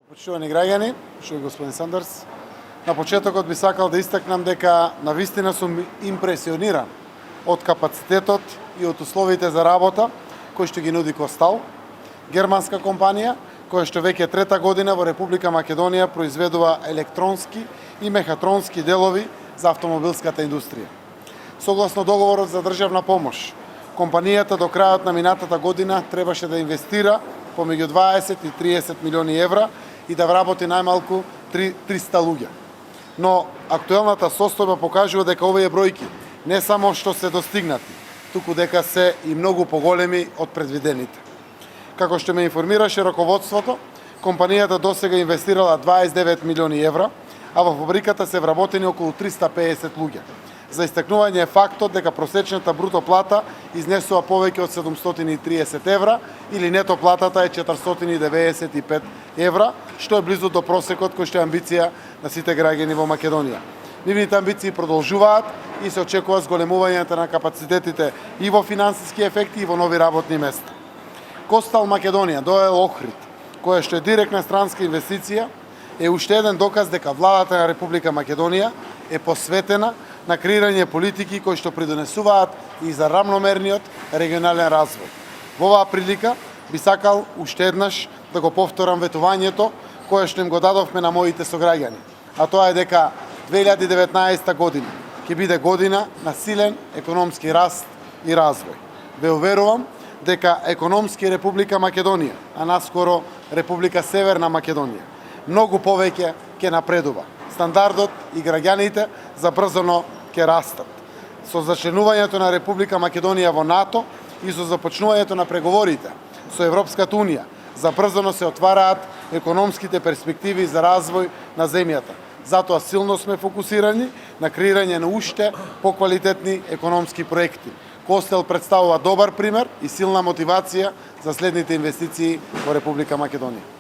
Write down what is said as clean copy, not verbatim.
Почитувани граѓани, што господин Сандерс, на почетокот би сакал да истакнам дека навистина сум импресиониран од капацитетот и од условите за работа кои што ги нуди Костал, германска компанија која што веќе трета година во Република Македонија произведува електронски и мехатронски делови за автомобилската индустрија. Согласно договорот за државна помош, компанијата до крајот на минатата година требаше да инвестира помеѓу 20 и 30 милиони евра и да вработи најмалку 300 луѓе. Но актуелната состојба покажува дека овие бројки не само што се достигнати, туку дека се и многу поголеми од предвидените. Како што ме информираше раководството, компанијата досега инвестирала 29 милиони евра, а во фабриката се вработени околу 350 луѓе. За истакнување е фактот дека просечната бруто плата изнесува повеќе од 730 евра или нето платата е 495 евра, што е близу до просекот кој што е амбиција на сите граѓани во Македонија. Нивните амбиции продолжуваат и се очекува зголемувањето на капацитетите и во финансиски ефекти и во нови работни места. Костал Македонија доел Охрид, која што е директна странска инвестиција, е уште еден доказ дека владата на Република Македонија е посветена на креирање политики кои што придонесуваат и за рамномерниот регионален развој. Во оваа прилика би сакал уште еднаш да го повторам ветувањето кое што им го дадовме на моите сограѓани, а тоа е дека 2019 година ќе биде година на силен економски раст и развој. Ве уверувам дека економски Република Македонија, а наскоро Република Северна Македонија, многу повеќе ќе напредува. Стандардот и граѓаните забрзано ќе растат. Со зачленувањето на Република Македонија во НАТО и со започнувањето на преговорите со Европската Унија, забрзано се отвараат економските перспективи за развој на земјата. Затоа силно сме фокусирани на креирање на уште поквалитетни економски проекти. Костел представува добар пример и силна мотивација за следните инвестиции во Република Македонија.